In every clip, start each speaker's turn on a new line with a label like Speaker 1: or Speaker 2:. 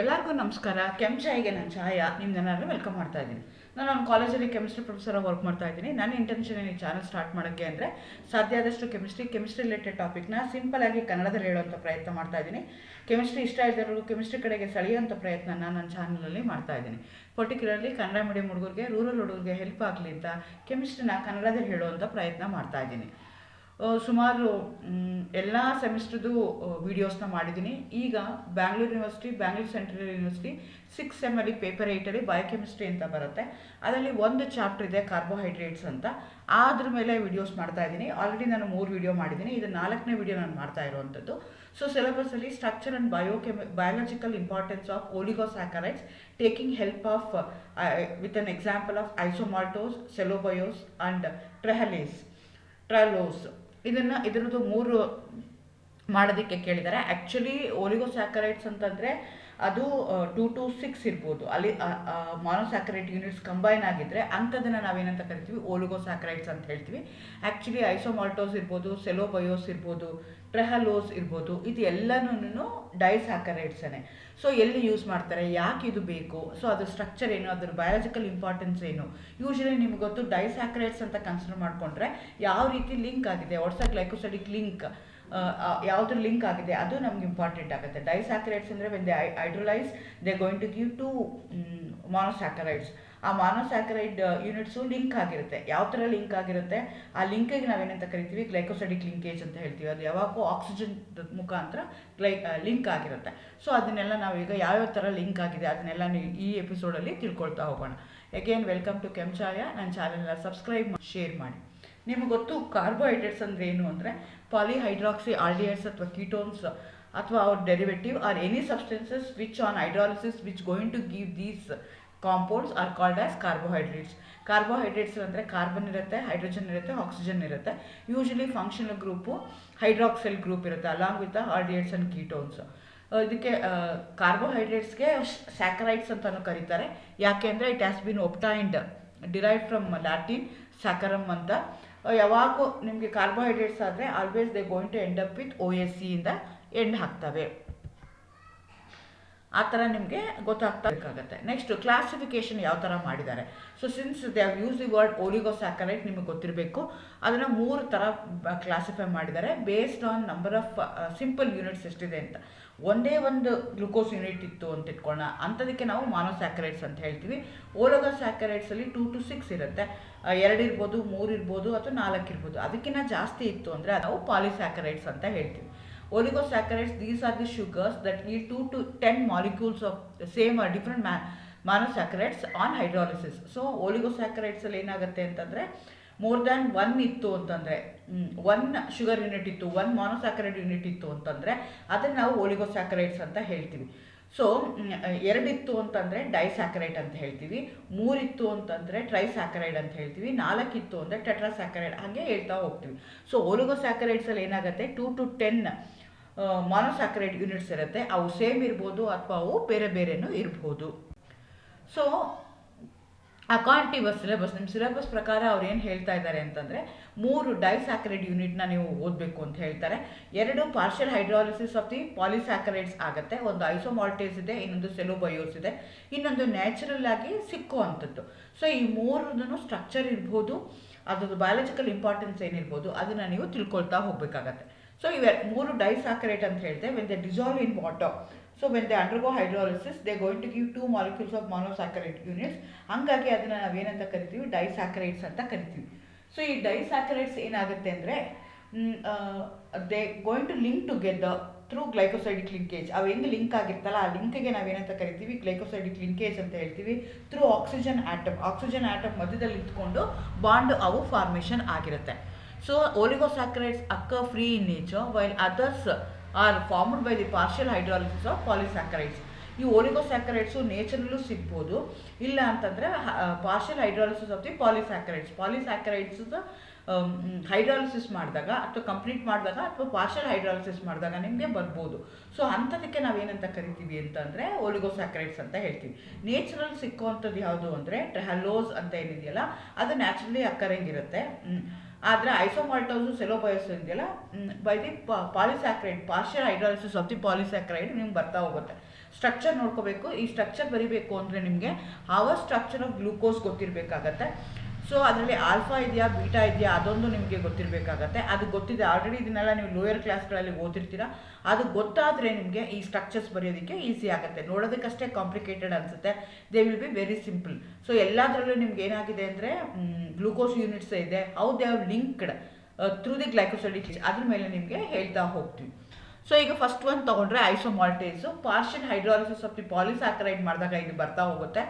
Speaker 1: ಎಲ್ಲರಿಗೂ ನಮಸ್ಕಾರ. ಕೆಮ್ಚಾಯಿಗೆ ನಾನು ಛಾಯಾ ನಿಮ್ದೆಲ್ಲರೂ ವೆಲ್ಕಮ್ ಮಾಡ್ತಾ ಇದ್ದೀನಿ. ನಾನು ಒಂದು ಕಾಲೇಜಲ್ಲಿ ಕೆಮಿಸ್ಟ್ರಿ ಪ್ರೊಫೆಸರಾಗಿ ವರ್ಕ್ ಮಾಡ್ತಾ ಇದ್ದೀನಿ. ನನ್ನ ಇಂಟೆನ್ಷನ್ ಈ ಚಾನಲ್ ಸ್ಟಾರ್ಟ್ ಮಾಡೋಕ್ಕೆ ಅಂದರೆ ಸಾಧ್ಯ ಆದಷ್ಟು ಕೆಮಿಸ್ಟ್ರಿ ರಿಲೇಟೆಡ್ ಟಾಪಿಕ್ನ ಸಿಂಪಲಾಗಿ ಕನ್ನಡದಲ್ಲಿ ಹೇಳುವಂಥ ಪ್ರಯತ್ನ ಮಾಡ್ತಾ ಇದ್ದೀನಿ. ಕೆಮಿಸ್ಟ್ರಿ ಇಷ್ಟ ಇದ್ದವರು ಕೆಮಿಸ್ಟ್ರಿ ಕಡೆಗೆ ಸೆಳೆಯುವಂಥ ಪ್ರಯತ್ನ ನನ್ನ ಚಾನಲಲ್ಲಿ ಮಾಡ್ತಾ ಇದ್ದೀನಿ. ಪರ್ಟಿಕ್ಯುಲರ್ಲಿ ಕನ್ನಡ ಮೀಡಿಯಂ ಹುಡುಗರಿಗೆ, ರೂರಲ್ ಹುಡುಗರಿಗೆ ಹೆಲ್ಪ್ ಆಗಲಿ ಅಂತ ಕೆಮಿಸ್ಟ್ರಿನ ಕನ್ನಡದಲ್ಲಿ ಹೇಳುವಂಥ ಪ್ರಯತ್ನ ಮಾಡ್ತಾ ಇದ್ದೀನಿ. ಸುಮಾರು ಎಲ್ಲ ಸೆಮಿಸ್ಟ್ರದ್ದು ವೀಡಿಯೋಸ್ನ ಮಾಡಿದ್ದೀನಿ. ಈಗ Bangalore university, Bangalore central university 6 ಸೆಮ್ಮಲ್ಲಿ ಪೇಪರ್ 8ಅಲ್ಲಿ ಬಯೋಕೆಮಿಸ್ಟ್ರಿ ಅಂತ ಬರುತ್ತೆ. ಅದರಲ್ಲಿ ಒಂದು ಚಾಪ್ಟರ್ ಇದೆ ಕಾರ್ಬೋಹೈಡ್ರೇಟ್ಸ್ ಅಂತ. ಅದ್ರ ಮೇಲೆ ವೀಡಿಯೋಸ್ ಮಾಡ್ತಾ ಇದ್ದೀನಿ. ಆಲ್ರೆಡಿ ನಾನು 3 ವೀಡಿಯೋ ಮಾಡಿದ್ದೀನಿ. ಇದು 4ನೇ ವೀಡಿಯೋ ನಾನು ಮಾಡ್ತಾ ಇರುವಂಥದ್ದು. ಸೊ ಸಿಲೆಬಸಲ್ಲಿ structure and biological importance of oligosaccharides taking help of with an example of isomaltose, cellobiose and trehalose. ಇದರದ್ದು 3 ಮಾಡೋದಕ್ಕೆ ಕೇಳಿದ್ದಾರೆ. ಆ್ಯಕ್ಚುಲಿ ಓಲಿಗೋಸ್ಯಾಕರೈಡ್ಸ್ ಅಂತಂದರೆ ಅದು 2 to 6 ಇರ್ಬೋದು. ಅಲ್ಲಿ ಮಾನೋಸ್ಯಾಕರೈಡ್ ಯೂನಿಟ್ಸ್ ಕಂಬೈನ್ ಆಗಿದ್ದರೆ ಅಂಥದ್ದನ್ನು ನಾವೇನಂತ ಕರಿತೀವಿ, ಓಲಿಗೋಸ್ಯಾಕರೈಡ್ಸ್ ಅಂತ ಹೇಳ್ತೀವಿ. ಆ್ಯಕ್ಚುಲಿ ಐಸೋಮಾಲ್ಟೋಸ್ ಇರ್ಬೋದು, ಸೆಲೋಬಯೋಸ್ ಇರ್ಬೋದು, ಟ್ರೆಹಲೋಸ್ ಇರ್ಬೋದು, ಇದು ಎಲ್ಲನೂ ಡೈಸ್ಯಾಕರೈಡ್ಸೇ. ಸೊ ಎಲ್ಲಿ ಯೂಸ್ ಮಾಡ್ತಾರೆ, ಯಾಕೆ ಇದು ಬೇಕು, ಸೊ ಅದ್ರ ಸ್ಟ್ರಕ್ಚರ್ ಏನು, ಅದ್ರ ಬಯಾಲಜಿಕಲ್ ಇಂಪಾರ್ಟೆನ್ಸ್ ಏನು. ಯೂಶಲಿ ನಿಮ್ಗೆ ಗೊತ್ತು, ಡೈಸ್ಯಾಕರೈಡ್ಸ್ ಅಂತ ಕನ್ಸಿಡರ್ ಮಾಡಿಕೊಂಡ್ರೆ ಯಾವ ರೀತಿ ಲಿಂಕ್ ಆಗಿದೆ, ವಾಟ್ಸ್ ಗ್ಲೈಕೋಸೈಡಿಕ್ ಲಿಂಕ್, ಯಾವುದ್ರ ಲಿಂಕ್ ಆಗಿದೆ ಅದು ನಮ್ಗೆ ಇಂಪಾರ್ಟೆಂಟ್ ಆಗುತ್ತೆ. ಡೈಸ್ಯಾಕರೈಡ್ಸ್ ಅಂದರೆ when they hydrolyse they going to give 2 monosaccharides. ಆ ಮಾನೋಸ್ಯಾಕರೈಡ್ ಯೂನಿಟ್ಸು ಲಿಂಕ್ ಆಗಿರುತ್ತೆ. ಯಾವ ಥರ ಲಿಂಕ್ ಆಗಿರುತ್ತೆ, ಆ ಲಿಂಕಿಗೆ ನಾವೇನಂತ ಕರಿತೀವಿ, ಗ್ಲೈಕೋಸೈಡಿಕ್ ಲಿಂಕೇಜ್ ಅಂತ ಹೇಳ್ತೀವಿ. ಅದು ಯಾವಾಗೂ ಆಕ್ಸಿಜನ್ ಮುಖಾಂತರ ಲಿಂಕ್ ಆಗಿರುತ್ತೆ. ಸೊ ಅದನ್ನೆಲ್ಲ ನಾವೀಗ ಯಾವ್ಯಾವ ಥರ ಲಿಂಕ್ ಆಗಿದೆ ಅದನ್ನೆಲ್ಲ ಈ ಎಪಿಸೋಡಲ್ಲಿ ತಿಳ್ಕೊಳ್ತಾ ಹೋಗೋಣ. ಅಗೇನ್ ವೆಲ್ಕಮ್ ಟು ಕೆಮ್ಚಾಯ. ನನ್ನ ಚಾನಲ್ನ ಸಬ್ಸ್ಕ್ರೈಬ್ ಮಾಡಿ, ಶೇರ್ ಮಾಡಿ. ನಿಮಗೆ ಗೊತ್ತು, ಕಾರ್ಬೋಹೈಡ್ರೇಟ್ಸ್ ಅಂದರೆ ಏನು ಅಂದರೆ ಪಾಲಿಹೈಡ್ರಾಕ್ಸಿ ಆಲ್ಡಿಹೈಡ್ಸ್ ಅಥವಾ ಕೀಟೋನ್ಸ್ ಅಥವಾ ಅವ್ರ derivative are any substances which on hydrolysis which going to give these compounds are called as carbohydrates. Carbohydrates ಅಂದರೆ ಕಾರ್ಬನ್ ಇರುತ್ತೆ, ಹೈಡ್ರೋಜನ್ ಇರುತ್ತೆ, ಆಕ್ಸಿಜನ್ ಇರುತ್ತೆ. Usually functional group hydroxyl group ಇರುತ್ತೆ along with aldehydes and ketones. ಇದಕ್ಕೆ ಕಾರ್ಬೋಹೈಡ್ರೇಟ್ಸ್ಗೆ saccharides ಅಂತಲೂ ಕರೀತಾರೆ. ಯಾಕೆ ಅಂದರೆ it has been obtained derive from Latin saccharum ಅಂತ. ಯಾವಾಗೂ ನಿಮಗೆ ಕಾರ್ಬೋಹೈಡ್ರೇಟ್ಸ್ ಆದರೆ always they going to end up with OSC ಇಂದ ಎಂಡ್ ಹಾಕ್ತವೆ. ಆ ಥರ ನಿಮಗೆ ಗೊತ್ತಾಗ್ತಾಗುತ್ತೆ. ನೆಕ್ಸ್ಟ್ ಕ್ಲಾಸಿಫಿಕೇಷನ್ ಯಾವ ಥರ ಮಾಡಿದ್ದಾರೆ. So since they have use the word oligosaccharide ನಿಮಗೆ ಗೊತ್ತಿರಬೇಕು. ಅದನ್ನು 3 ಥರ ಕ್ಲಾಸಿಫೈ ಮಾಡಿದ್ದಾರೆ based on number of simple units ಎಷ್ಟಿದೆ ಅಂತ. ಒಂದೇ ಒಂದು ಗ್ಲುಕೋಸ್ ಯೂನಿಟ್ ಇತ್ತು ಅಂತ ಇಟ್ಕೊಳ್ಳೋಣ, ಅಂಥದಕ್ಕೆ ನಾವು ಮಾನೋಸ್ಯಾಕರೈಡ್ಸ್ ಅಂತ ಹೇಳ್ತೀವಿ. ಓಲಿಗೋಸ್ಯಾಕರೈಡ್ಸಲ್ಲಿ 2 to 6 ಇರುತ್ತೆ. 2 ಇರ್ಬೋದು, 3 ಇರ್ಬೋದು, ಅಥವಾ 4 ಇರ್ಬೋದು. ಅದಕ್ಕಿಂತ ಜಾಸ್ತಿ ಇತ್ತು ಅಂದರೆ ನಾವು ಪಾಲಿಸ್ಯಾಕರೈಡ್ಸ್ ಅಂತ ಹೇಳ್ತೀವಿ. Oligosaccharides, these are the sugars that yield 2 to 10 molecules of the same or different monosaccharides on hydrolysis. So oligosaccharides ಅಲ್ಲಿ ಏನಾಗುತ್ತೆ ಅಂತಂದರೆ ಮೋರ್ ದ್ಯಾನ್ 1 ಇತ್ತು ಅಂತಂದರೆ, 1 ಶುಗರ್ ಯೂನಿಟ್ ಇತ್ತು, 1 ಮಾನೋಸ್ಯಾಕರೈಡ್ ಯೂನಿಟ್ ಇತ್ತು ಅಂತಂದರೆ ಅದನ್ನು ನಾವು ಓಲಿಗೋಸ್ಯಾಕರೈಡ್ಸ್ ಅಂತ ಹೇಳ್ತೀವಿ. ಸೊ 2 ಇತ್ತು ಅಂತಂದರೆ ಡೈಸ್ಯಾಕರೈಡ್ ಅಂತ ಹೇಳ್ತೀವಿ, 3 ಇತ್ತು ಅಂತಂದರೆ ಟ್ರೈಸ್ಯಾಕರೈಡ್ ಅಂತ ಹೇಳ್ತೀವಿ, 4 ಇತ್ತು ಅಂದರೆ ಟೆಟ್ರಾಸ್ಯಾಕರೈಡ್, ಹಾಗೆ ಹೇಳ್ತಾ ಹೋಗ್ತೀವಿ. ಸೊ ಓಲಿಗೋಸ್ಯಾಕರೈಡ್ಸಲ್ಲಿ ಏನಾಗುತ್ತೆ, 2 to 10 ಮಾನೋಸ್ಯಾಕರೈಡ್ ಯೂನಿಟ್ಸ್ ಇರುತ್ತೆ. ಅವು ಸೇಮ್ ಇರ್ಬೋದು ಅಥವಾ ಅವು ಬೇರೆ ಬೇರೆನೂ ಇರ್ಬೋದು. So according to your syllabus, ನಿಮ್ಮ ಸಿಲೆಬಸ್ ಪ್ರಕಾರ ಅವ್ರು ಏನು ಹೇಳ್ತಾ ಇದ್ದಾರೆ ಅಂತಂದರೆ 3 ಡೈಸ್ಯಾಕರೈಡ್ ಯೂನಿಟ್ನ ನೀವು ಓದಬೇಕು ಅಂತ ಹೇಳ್ತಾರೆ. 2 ಪಾರ್ಷಿಯಲ್ ಹೈಡ್ರಾಲಿಸಿಸ್ ಆಫ್ ದಿ ಪಾಲಿಸ್ಯಾಕರೈಡ್ಸ್ ಆಗುತ್ತೆ. ಒಂದು ಐಸೋಮಾಲ್ಟೇಸ್ ಇದೆ, ಇನ್ನೊಂದು ಸೆಲೋಬಯೋಸ್ ಇದೆ, ಇನ್ನೊಂದು ನ್ಯಾಚುರಲ್ ಆಗಿ ಸಿಕ್ಕೋ ಅಂಥದ್ದು. ಸೊ ಈ 3 ಸ್ಟ್ರಕ್ಚರ್ ಇರ್ಬೋದು, ಅದ್ರದ್ದು ಬಯಾಲಜಿಕಲ್ ಇಂಪಾರ್ಟೆನ್ಸ್ ಏನಿರ್ಬೋದು ಅದನ್ನು ನೀವು ತಿಳ್ಕೊಳ್ತಾ ಹೋಗಬೇಕಾಗತ್ತೆ. ಸೊ ಇವೆ 3 ಡೈಸ್ಯಾಕರೈಡ್ ಅಂತ ಹೇಳ್ತೇವೆ. When they dissolve in water, so when they undergo hydrolysis they going to give 2 molecules of monosaccharide units. ಹಾಗಾಗಿ ಅದನ್ನು ನಾವೇನಂತ ಕರಿತೀವಿ, ಡೈಸ್ಯಾಕರೈಡ್ಸ್ ಅಂತ ಕರಿತೀವಿ. ಸೊ ಈ ಡೈಸ್ಯಾಕರೈಡ್ಸ್ ಏನಾಗುತ್ತೆ ಅಂದರೆ they going to link together through glycosidic linkage. ಅವು ಹೆಂಗೆ ಲಿಂಕ್ ಆಗಿರ್ತಲ್ಲ ಆ ಲಿಂಕಿಗೆ ನಾವೇನಂತ ಕರಿತೀವಿ, ಗ್ಲೈಕೋಸೈಡಿಕ್ ಲಿಂಕೇಜ್ ಅಂತ ಹೇಳ್ತೀವಿ. ಥ್ರೂ ಆಕ್ಸಿಜನ್ ಆಟಮ್ ಮಧ್ಯದಲ್ಲಿ ಇಟ್ಕೊಂಡು ಬಾಂಡ್ ಅವು ಫಾರ್ಮೇಷನ್ ಆಗಿರುತ್ತೆ. So oligosaccharides occur free in nature while others are formed by the partial hydrolysis of polysaccharides. ಈ ಓಲಿಗೋಸ್ಯಾಕರೈಡ್ಸು ನೇಚರಲ್ಲೂ ಸಿಗ್ಬೋದು, ಇಲ್ಲ ಅಂತಂದರೆ partial hydrolysis of the ಪಾಲಿಸ್ಯಾಕರೈಡ್ಸ್ hydrolysis ಮಾಡಿದಾಗ ಅಥವಾ ಕಂಪ್ಲೀಟ್ ಮಾಡಿದಾಗ ಅಥವಾ ಪಾರ್ಷಿಯಲ್ ಹೈಡ್ರಾಲಿಸಿಸ್ ಮಾಡಿದಾಗ ನಿಮಗೆ ಬರ್ಬೋದು. ಸೊ ಅಂಥದಕ್ಕೆ ನಾವೇನಂತ ಕರಿತೀವಿ ಅಂತಂದರೆ ಓಲಿಗೋಸ್ಯಾಕರೈಡ್ಸ್ ಅಂತ ಹೇಳ್ತೀವಿ. ನೇಚರಲ್ ಸಿಕ್ಕುವಂಥದ್ದು ಯಾವುದು ಅಂದರೆ ಟ್ರೆಹಲೋಸ್ ಅಂತ ಏನಿದೆಯಲ್ಲ ಅದು ನ್ಯಾಚುರಲಿ ಅಕ್ಕರಿಂಗ್ ಇರುತ್ತೆ. ಆದರೆ ಐಸೋಮಾಲ್ಟೋಸು ಸೆಲೋಬಯೋಸ್ ಇದೆಯಲ್ಲ, by the polysaccharide, partial hydrolysis of the polysaccharide ನಿಮ್ಗೆ ಬರ್ತಾ ಹೋಗುತ್ತೆ. ಸ್ಟ್ರಕ್ಚರ್ ನೋಡ್ಕೋಬೇಕು. ಈ ಸ್ಟ್ರಕ್ಚರ್ ಬರೀಬೇಕು ಅಂದರೆ ನಿಮಗೆ ಅವರ್ ಸ್ಟ್ರಕ್ಚರ್ ಆಫ್ ಗ್ಲೂಕೋಸ್ ಗೊತ್ತಿರಬೇಕಾಗತ್ತೆ. ಸೊ ಅದರಲ್ಲಿ ಆಲ್ಫಾ ಇದೆಯಾ ಬೀಟಾ ಇದೆಯಾ ಅದೊಂದು ನಿಮಗೆ ಗೊತ್ತಿರಬೇಕಾಗತ್ತೆ. ಅದು ಗೊತ್ತಿದೆ, ಆಲ್ರೆಡಿ ಇದನ್ನೆಲ್ಲ ನೀವು ಲೋಯರ್ ಕ್ಲಾಸ್ಗಳಲ್ಲಿ ಓದಿರ್ತೀರ. ಅದು ಗೊತ್ತಾದರೆ ನಿಮಗೆ ಈ ಸ್ಟ್ರಕ್ಚರ್ಸ್ ಬರೆಯೋದಕ್ಕೆ ಈಸಿ ಆಗುತ್ತೆ. ನೋಡೋದಕ್ಕಷ್ಟೇ ಕಾಂಪ್ಲಿಕೇಟೆಡ್ ಅನಿಸುತ್ತೆ, they will be very simple. So ಎಲ್ಲದರಲ್ಲೂ ನಿಮ್ಗೆ ಏನಾಗಿದೆ ಅಂದರೆ ಗ್ಲೂಕೋಸ್ ಯೂನಿಟ್ಸ್ ಇದೆ, how they are linked through the glycosidic, ಅದ್ರ ಮೇಲೆ ನಿಮಗೆ ಹೇಳ್ತಾ ಹೋಗ್ತೀವಿ. ಸೊ ಈಗ ಫಸ್ಟ್ ಒನ್ ತೊಗೊಂಡ್ರೆ isomaltase, partial hydrolysis of the polysaccharide ಮಾಡಿದಾಗ ಇದು ಬರ್ತಾ ಹೋಗುತ್ತೆ.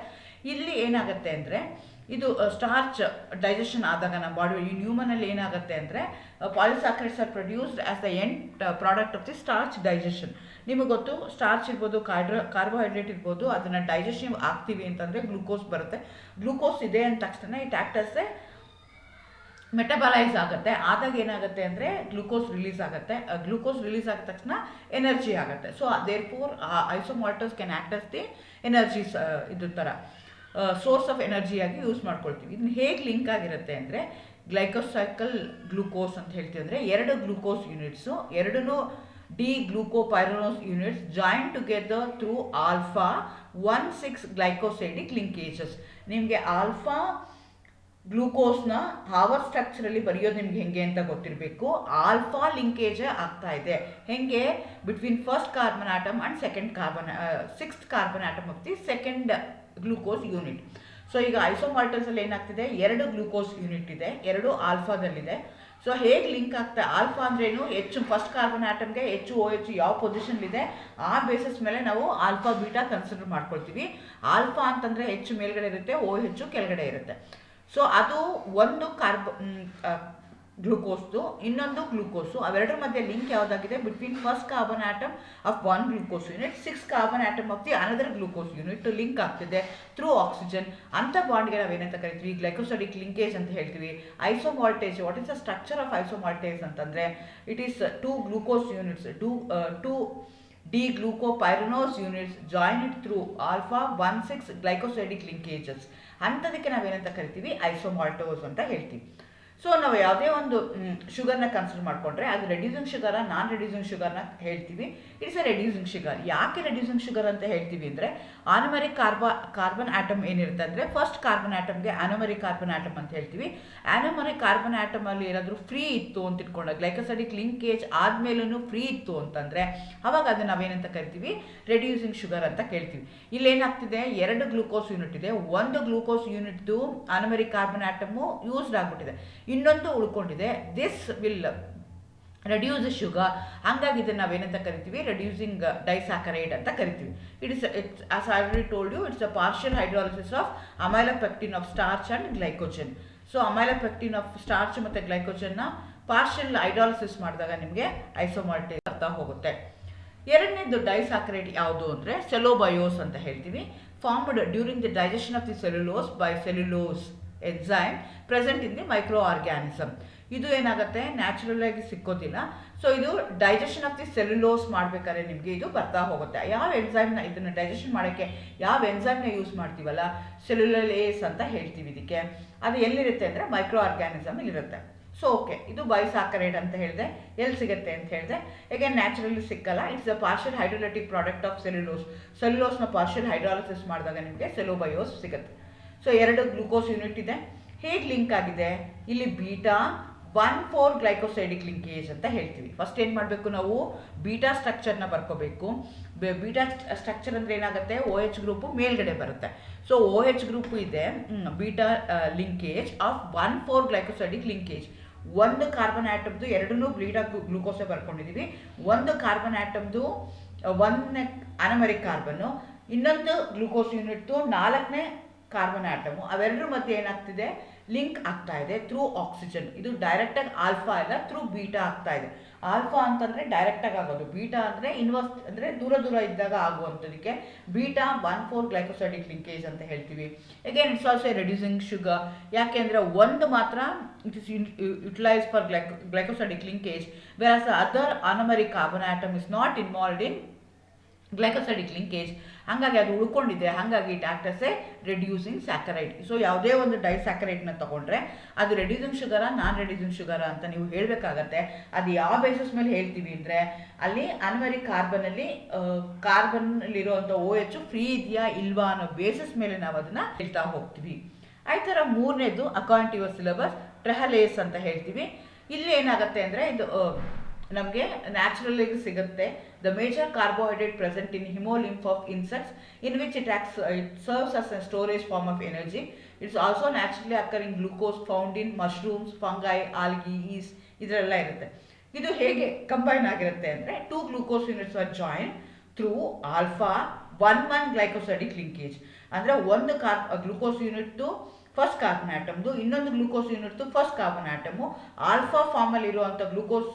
Speaker 1: ಇಲ್ಲಿ ಏನಾಗುತ್ತೆ ಅಂದರೆ ಇದು ಸ್ಟಾರ್ಚ್ ಡೈಜೆಷನ್ ಆದಾಗ ನಮ್ಮ ಬಾಡಿ ನ್ಯೂಮನಲ್ಲಿ ಏನಾಗುತ್ತೆ ಅಂದರೆ ಪಾಲಿಸ್ಯಾಕರೈಡ್ಸ್ R produced as the end product of the starch digestion. ನಿಮಗೆ ಗೊತ್ತು, ಸ್ಟಾರ್ಚ್ ಇರ್ಬೋದು, ಕಾರ್ಬೋಹೈಡ್ರೇಟ್ ಇರ್ಬೋದು, ಅದನ್ನು ಡೈಜೆಷನ್ ಆಗ್ತೀವಿ ಅಂತಂದರೆ ಗ್ಲೂಕೋಸ್ ಬರುತ್ತೆ. ಗ್ಲೂಕೋಸ್ ಇದೆ ಅಂದ ತಕ್ಷಣ it act as a metabolise ಆಗುತ್ತೆ. ಆದಾಗ ಏನಾಗುತ್ತೆ ಅಂದರೆ ಗ್ಲೂಕೋಸ್ ರಿಲೀಸ್ ಆಗುತ್ತೆ. ಗ್ಲೂಕೋಸ್ ರಿಲೀಸ್ ಆಗಿದ ತಕ್ಷಣ ಎನರ್ಜಿ ಆಗುತ್ತೆ. So there four isomaltose can act as the energies, ಇದು ಥರ ಸೋರ್ಸ್ ಆಫ್ ಎನರ್ಜಿಯಾಗಿ ಯೂಸ್ ಮಾಡ್ಕೊಳ್ತೀವಿ. ಇದನ್ನ ಹೇಗೆ ಲಿಂಕ್ ಆಗಿರುತ್ತೆ ಅಂದರೆ ಗ್ಲೈಕೋಸೈಕಲ್ ಗ್ಲೂಕೋಸ್ ಅಂತ ಹೇಳ್ತೀವಿ. ಅಂದರೆ ಎರಡು ಗ್ಲೂಕೋಸ್ ಯೂನಿಟ್ಸು, ಎರಡೂ D glucopyranose units join together through alpha 1,6 glycosidic linkages. ನಿಮಗೆ ಆಲ್ಫಾ ಗ್ಲೂಕೋಸ್ನ ಹಾವರ್ ಸ್ಟ್ರಕ್ಚರಲ್ಲಿ ಬರೆಯೋದು ನಿಮ್ಗೆ ಹೆಂಗೆ ಅಂತ ಗೊತ್ತಿರಬೇಕು. ಆಲ್ಫಾ ಲಿಂಕೇಜ್ ಆಗ್ತಾ ಇದೆ ಹೆಂಗೆ, between first carbon atom and sixth carbon atom of the second glucose unit. So ಈಗ ಐಸೋಮಾಲ್ಟೋಸಲ್ಲಿ ಏನಾಗ್ತಿದೆ, ಎರಡು ಗ್ಲೂಕೋಸ್ ಯೂನಿಟ್ ಇದೆ, ಎರಡು ಆಲ್ಫಾದಲ್ಲಿದೆ. ಸೊ ಹೇಗೆ ಲಿಂಕ್ ಆಗ್ತಾ, ಆಲ್ಫಾ ಅಂದ್ರೇನು, ಹೆಚ್ಚು ಫಸ್ಟ್ ಕಾರ್ಬನ್ ಆಟಮ್ಗೆ ಹೆಚ್ಚು ಓ ಹೆಚ್ಚು ಯಾವ ಪೊಸಿಷನ್ಲಿದೆ ಆ ಬೇಸಿಸ್ ಮೇಲೆ ನಾವು ಆಲ್ಫಾ ಬೀಟಾ ಕನ್ಸಿಡರ್ ಮಾಡ್ಕೊಳ್ತೀವಿ. ಆಲ್ಫಾ ಅಂತಂದರೆ ಹೆಚ್ಚು ಮೇಲ್ಗಡೆ ಇರುತ್ತೆ, ಓ ಹೆಚ್ಚು ಕೆಳಗಡೆ ಇರುತ್ತೆ. ಸೊ ಅದು ಒಂದು ಗ್ಲೂಕೋಸ್ದು, ಇನ್ನೊಂದು ಗ್ಲೂಕೋಸು, ಅವೆರಡರ ಮಧ್ಯೆ ಲಿಂಕ್ ಯಾವುದಾಗಿದೆ, between first carbon atom of one glucose unit 6 carbon atom of the another glucose unit link ಆಗ್ತಿದೆ ಥ್ರೂ ಆಕ್ಸಿಜನ್. ಅಂಥ ಬಾಂಡ್ಗೆ ನಾವೇನಂತ ಕರಿತೀವಿ, ಗ್ಲೈಕೋಸೈಡಿಕ್ ಲಿಂಕೇಜ್ ಅಂತ ಹೇಳ್ತೀವಿ. Isomaltase, what is the structure of isomaltase ಅಂತಂದರೆ it is 2 glucose units, 2 D glucopyranose units join it through alpha 1,6 glycosidic linkages. ಅಂಥದಕ್ಕೆ ನಾವೇನಂತ ಕರಿತೀವಿ, ಐಸೋಮಾಲ್ಟೋಸ್ ಅಂತ ಹೇಳ್ತೀವಿ. ಸೊ ನಾವು ಯಾವುದೇ ಒಂದು ಶುಗರ್ನ ಕನ್ಸಿಡರ್ ಮಾಡಿಕೊಂಡ್ರೆ ಅದು ರೆಡ್ಯೂಸಿಂಗ್ ಶುಗರ ನಾನ್ ರೆಡ್ಯೂಸಿಂಗ್ ಶುಗರ್ನ ಹೇಳ್ತೀವಿ. It's A reducing sugar. ಯಾಕೆ ರೆಡ್ಯೂಸಿಂಗ್ ಶುಗರ್ ಅಂತ ಹೇಳ್ತೀವಿ ಅಂದರೆ ಆನಮರಿಕ್ ಕಾರ್ಬನ್ ಆಟಮ್ ಏನಿರುತ್ತೆ ಅಂದರೆ ಫಸ್ಟ್ ಕಾರ್ಬನ್ ಆಟಮ್ಗೆ ಆನಮರಿಕ್ ಕಾರ್ಬನ್ ಆಟಮ್ ಅಂತ ಹೇಳ್ತೀವಿ. ಆನಮರಿಕ್ ಕಾರ್ಬನ್ ಆಟಮಲ್ಲಿ ಏನಾದರೂ ಫ್ರೀ ಇತ್ತು ಅಂತ ಇಟ್ಕೊಂಡ, ಗ್ಲೈಕೋಸೈಡಿಕ್ ಲಿಂಕೇಜ್ ಆದಮೇಲೂ ಫ್ರೀ ಇತ್ತು ಅಂತಂದರೆ ಅವಾಗ ಅದನ್ನು ನಾವೇನಂತ ಕರಿತೀವಿ, ರೆಡ್ಯೂಸಿಂಗ್ ಶುಗರ್ ಅಂತ ಕೇಳ್ತೀವಿ. ಇಲ್ಲೇನಾಗ್ತಿದೆ, ಎರಡು ಗ್ಲೂಕೋಸ್ ಯೂನಿಟ್ ಇದೆ, ಒಂದು ಗ್ಲೂಕೋಸ್ ಯೂನಿಟ್ದು ಆನಮರಿಕ್ ಕಾರ್ಬನ್ ಆಟಮು ಯೂಸ್ಡ್ ಆಗಿಬಿಟ್ಟಿದೆ, ಇನ್ನೊಂದು ಉಳ್ಕೊಂಡಿದೆ. This will reduce sugar. ಹಾಗಾಗಿ ಇದನ್ನು ನಾವೇನಂತ ಕರಿತೀವಿ, ರೆಡ್ಯೂಸಿಂಗ್ ಡೈಸ್ಯಾಕರೈಡ್ ಅಂತ ಕರಿತೀವಿ. It's as I already told you, it's a partial hydrolysis of amylopectin of starch and glycogen. So amylopectin of starch ಮತ್ತು ಗ್ಲೈಕೋಜನ್ನ ಪಾರ್ಷಿಯಲ್ ಹೈಡ್ರಾಲಿಸಿಸ್ ಮಾಡಿದಾಗ ನಿಮಗೆ ಐಸೋಮಾಲ್ಟೇಸ್ ಬರ್ತಾ ಹೋಗುತ್ತೆ. ಎರಡನೇದು ಡೈಸ್ಯಾಕರೈಡ್ ಯಾವುದು ಅಂದರೆ ಸೆಲೋಬಯೋಸ್ ಅಂತ ಹೇಳ್ತೀವಿ. Formed during the digestion of the cellulose by cellulose enzyme present in the micro organism. ಇದು ಏನಾಗುತ್ತೆ, ನ್ಯಾಚುರಲ್ ಆಗಿ ಸಿಕ್ಕೋದಿಲ್ಲ. ಸೊ ಇದು ಡೈಜೆಷನ್ ಆಫ್ ದಿ ಸೆಲ್ಯುಲೋಸ್ ಮಾಡಬೇಕಾದ್ರೆ ನಿಮಗೆ ಇದು ಬರ್ತಾ ಹೋಗುತ್ತೆ. ಯಾವ ಎಂಜೈಮ್ನ, ಇದನ್ನು ಡೈಜೆಷನ್ ಮಾಡೋಕ್ಕೆ ಯಾವ ಎಂಜೈಮ್ನ ಯೂಸ್ ಮಾಡ್ತೀವಲ್ಲ, ಸೆಲ್ಯುಲೋಲೇಸ್ ಅಂತ ಹೇಳ್ತೀವಿ ಇದಕ್ಕೆ. ಅದು ಎಲ್ಲಿರುತ್ತೆ ಅಂದರೆ ಮೈಕ್ರೋ ಆರ್ಗ್ಯಾನಿಸಮ್ ಇಲ್ಲಿರುತ್ತೆ. ಸೊ ಓಕೆ, ಇದು ಬೈಸಾಕರೈಡ್ ಅಂತ ಹೇಳಿದೆ. ಎಲ್ಲಿ ಸಿಗುತ್ತೆ ಅಂತ ಹೇಳಿದೆ, ಹೇಗೆ ನ್ಯಾಚುರಲಿ ಸಿಕ್ಕಲ್ಲ. It's a partial hydrolytic product of cellulose. ಸೆಲ್ಯುಲೋಸ್ನ ಪಾರ್ಷಿಯಲ್ ಹೈಡ್ರಾಲಿಸಿಸ್ ಮಾಡಿದಾಗ ನಿಮಗೆ ಸೆಲೋಬಯೋಸ್ ಸಿಗುತ್ತೆ. ಸೊ ಎರಡು ಗ್ಲೂಕೋಸ್ ಯೂನಿಟ್ ಇದೆ. ಹೇಗೆ ಲಿಂಕ್ ಆಗಿದೆ, ಇಲ್ಲಿ ಬೀಟಾ 1,4 ಗ್ಲೈಕೋಸೈಡಿಕ್ ಲಿಂಕೇಜ್ ಅಂತ ಹೇಳ್ತೀವಿ. ಫಸ್ಟ್ ಏನು ಮಾಡಬೇಕು, ನಾವು ಬೀಟಾ ಸ್ಟ್ರಕ್ಚರ್ನ ಬರ್ಕೋಬೇಕು. ಬೀಟಾ ಸ್ಟ್ರಕ್ಚರ್ ಅಂದರೆ ಏನಾಗುತ್ತೆ, ಓ ಎಚ್ ಗ್ರೂಪು ಮೇಲ್ಗಡೆ ಬರುತ್ತೆ. ಸೊ ಓ ಎಚ್ ಗ್ರೂಪು ಇದೆ, ಬೀಟಾ ಲಿಂಕೇಜ್ ಆಫ್ 1,4 ಗ್ಲೈಕೋಸೈಡಿಕ್ ಲಿಂಕೇಜ್. ಒಂದು ಕಾರ್ಬನ್ ಆಟಮ್ದು ಎರಡನ್ನೂ ಬೀಟಾ ಗ್ಲೂಕೋಸೇ ಬರ್ಕೊಂಡಿದ್ದೀವಿ. ಒಂದು ಕಾರ್ಬನ್ ಆಟಮ್ದು 1 ಅನಮರಿಕ್ ಕಾರ್ಬನ್ನು, ಇನ್ನೊಂದು ಗ್ಲೂಕೋಸ್ ಯೂನಿಟ್ದು 4ನೇ ಕಾರ್ಬನ್ ಆಟಮು. ಅವೆರಡರ ಮಧ್ಯೆ ಏನಾಗ್ತಿದೆ, ಲಿಂಕ್ ಆಗ್ತಾ ಇದೆ ಥ್ರೂ ಆಕ್ಸಿಜನ್. ಇದು ಡೈರೆಕ್ಟಾಗಿ ಆಲ್ಫಾ ಇಲ್ಲ, ಥ್ರೂ ಬೀಟಾ ಆಗ್ತಾ ಇದೆ. ಆಲ್ಫಾ ಅಂತಂದರೆ ಡೈರೆಕ್ಟಾಗಿ ಆಗೋದು, ಬೀಟಾ ಅಂದರೆ ಇನ್ವರ್ಸ್ ಅಂದರೆ ದೂರ ದೂರ ಇದ್ದಾಗ ಆಗುವಂಥದಕ್ಕೆ ಬೀಟಾ 1,4 ಗ್ಲೈಕೋಸೈಡಿಕ್ ಲಿಂಕೇಜ್ ಅಂತ ಹೇಳ್ತೀವಿ. Again it's also reducing sugar. ಯಾಕೆಂದರೆ ಒಂದು ಮಾತ್ರ it is utilise for glycosidic linkage, whereas other anomeric carbon atom is not involved in glycosidic linkage, ಹಾಗಾಗಿ ಅದು ಉಳ್ಕೊಂಡಿದೆ, ಹಾಗಾಗಿ it act as a reducing saccharide. So ಯಾವುದೇ ಒಂದು ಡೈಸ್ಯಾಕರೈಡ್ನ ತೊಗೊಂಡ್ರೆ ಅದು ರೆಡ್ಯೂಸಿಂಗ್ ಶುಗರಾ ನಾನ್ ರೆಡ್ಯೂಸಿಂಗ್ ಶುಗರಾ ಅಂತ ನೀವು ಹೇಳಬೇಕಾಗತ್ತೆ. ಅದು ಯಾವ ಬೇಸಿಸ್ ಮೇಲೆ ಹೇಳ್ತೀವಿ ಅಂದರೆ ಅಲ್ಲಿ ಅನಿಮರಿಕ್ ಕಾರ್ಬನ್ನಲ್ಲಿರುವಂಥ OH ಫ್ರೀ ಇದೆಯಾ ಇಲ್ವಾ ಅನ್ನೋ ಬೇಸಿಸ್ ಮೇಲೆ ನಾವು ಅದನ್ನು ಹೇಳ್ತಾ ಹೋಗ್ತೀವಿ. ಈ ಥರ ಮೂರನೇದು ಅಕಾರ್ಡಿಂಗ್ ಟು ಯುವರ್ ಸಿಲೆಬಸ್ ಟ್ರೆಹಲೇಸ್ ಅಂತ ಹೇಳ್ತೀವಿ. ಇಲ್ಲಿ ಏನಾಗುತ್ತೆ ಅಂದರೆ ಇದು ನಮಗೆ ನ್ಯಾಚುರಲ್ ಆಗಿ ಸಿಗುತ್ತೆ. The major carbohydrate present in haemolymph of insects in which it serves as a storage form of energy. It's also naturally occurring glucose found in mushrooms, fungi, algae, yeast ಇದರೆಲ್ಲ ಇರುತ್ತೆ. ಇದು ಹೇಗೆ ಕಂಬೈನ್ ಆಗಿರುತ್ತೆ ಅಂದರೆ 2 glucose units are join through alpha 1,1 glycosidic linkage. ಅಂದರೆ ಒಂದು glucose ಯೂನಿಟ್ದು first carbon ಆಟಮ್ದು, ಇನ್ನೊಂದು ಗ್ಲೂಕೋಸ್ ಯೂನಿಟ್ದು ಫಸ್ಟ್ ಕಾರ್ಬನ್ ಆಟಮು ಆಲ್ಫಾ ಫಾರ್ಮಲ್ಲಿ ಇರುವಂಥ ಗ್ಲೂಕೋಸ್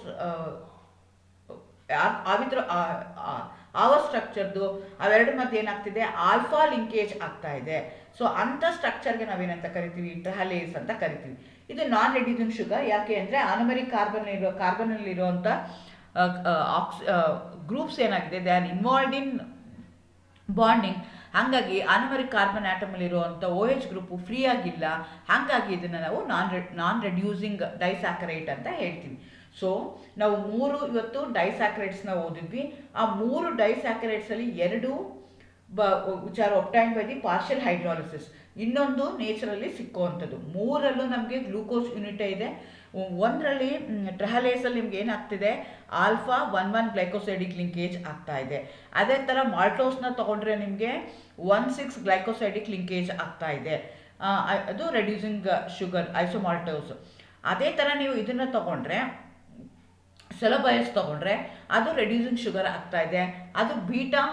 Speaker 1: ಸ್ಟ್ರಕ್ಚರ್ದು ಅವೆರಡು ಮಧ್ಯೆ ಏನಾಗ್ತಿದೆ ಆಲ್ಫಾ ಲಿಂಕೇಜ್ ಆಗ್ತಾ ಇದೆ. ಸೊ ಅಂಥ ಸ್ಟ್ರಕ್ಚರ್ಗೆ ನಾವೇನಂತ ಕರಿತೀವಿ ಟ್ರೆಹಲೇಸ್ ಅಂತ ಕರಿತೀವಿ. ಇದು ನಾನ್ ರೆಡ್ಯೂಸಿಂಗ್ ಶುಗರ್. ಯಾಕೆ ಅಂದರೆ ಅನಿಮರಿಕ್ ಕಾರ್ಬನ್ನಲ್ಲಿರುವಂಥ ಗ್ರೂಪ್ಸ್ ಏನಾಗಿದೆ they are involved in bonding. ಹಾಗಾಗಿ ಅನಿಮರಿಕ್ ಕಾರ್ಬನ್ ಆಟಮಲ್ಲಿರುವಂಥ OH ಗ್ರೂಪು ಫ್ರೀ ಆಗಿಲ್ಲ, ಹಾಗಾಗಿ ಇದನ್ನು ನಾವು ನಾನ್ ರೆಡ್ಯೂಸಿಂಗ್ ಡೈಸ್ಯಾಕರೈಡ್ ಅಂತ ಹೇಳ್ತೀವಿ. ಸೊ ನಾವು 3 ಇವತ್ತು ಡೈಸ್ಯಾಕರೈಡ್ಸ್ನ ಓದಿದ್ವಿ. ಆ 3 ಡೈಸ್ಯಾಕರೈಡ್ಸಲ್ಲಿ 2 ವಿಚಾರ obtain by the partial hydrolysis, ಇನ್ನೊಂದು ನೇಚರಲ್ಲಿ ಸಿಕ್ಕುವಂಥದ್ದು. 3ರಲ್ಲೂ ನಮಗೆ ಗ್ಲೂಕೋಸ್ ಯೂನಿಟ್ ಇದೆ. ಒಂದರಲ್ಲಿ ಟ್ರೆಹಲೇಸಲ್ಲಿ ನಿಮ್ಗೆ ಏನಾಗ್ತಿದೆ ಆಲ್ಫಾ 1,1 ಗ್ಲೈಕೋಸೈಡಿಕ್ ಲಿಂಕೇಜ್ ಆಗ್ತಾ ಇದೆ. ಅದೇ ಥರ ಮಾಲ್ಟೋಸ್ನ ತೊಗೊಂಡ್ರೆ ನಿಮಗೆ 1,6 ಗ್ಲೈಕೋಸೈಡಿಕ್ ಲಿಂಕೇಜ್ ಆಗ್ತಾ ಇದೆ. ಅದು ರೆಡ್ಯೂಸಿಂಗ್ ಶುಗರ್ ಐಸೋಮಾಲ್ಟೋಸ್. ಅದೇ ಥರ ನೀವು ಇದನ್ನು ತೊಗೊಂಡ್ರೆ ಸೆಲೋಬಯಸ್ ತೊಗೊಂಡ್ರೆ ಅದು ರೆಡ್ಯೂಸಿಂಗ್ ಶುಗರ್ ಆಗ್ತಾ ಇದೆ. ಅದು ಬೀಟಾ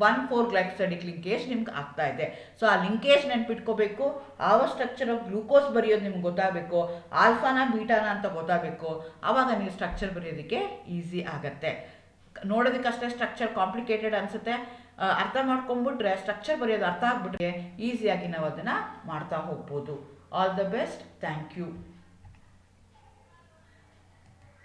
Speaker 1: 1,4 ಗ್ಲೈಕೋಸೈಡಿಕ್ ಲಿಂಕೇಜ್ ನಿಮ್ಗೆ ಆಗ್ತಾ ಇದೆ. ಸೊ ಆ ಲಿಂಕೇಜ್ ನೆನ್ಪಿಟ್ಕೋಬೇಕು. ಆವ ಸ್ಟ್ರಕ್ಚರ್ ಆಫ್ ಗ್ಲೂಕೋಸ್ ಬರೆಯೋದು ನಿಮ್ಗೆ ಗೊತ್ತಾಗಬೇಕು, ಆಲ್ಫಾನ ಬೀಟಾನ ಅಂತ ಗೊತ್ತಾಗಬೇಕು. ಆವಾಗ ನೀವು ಸ್ಟ್ರಕ್ಚರ್ ಬರೆಯೋದಕ್ಕೆ ಈಸಿ ಆಗತ್ತೆ. ನೋಡೋದಕ್ಕಷ್ಟೇ ಸ್ಟ್ರಕ್ಚರ್ ಕಾಂಪ್ಲಿಕೇಟೆಡ್ ಅನಿಸುತ್ತೆ, ಅರ್ಥ ಮಾಡ್ಕೊಂಡ್ಬಿಟ್ರೆ ಸ್ಟ್ರಕ್ಚರ್ ಬರೆಯೋದು ಅರ್ಥ ಆಗ್ಬಿಟ್ರೆ ಈಸಿಯಾಗಿ ನಾವು ಅದನ್ನು ಮಾಡ್ತಾ ಹೋಗ್ಬೋದು. All the best. Thank you.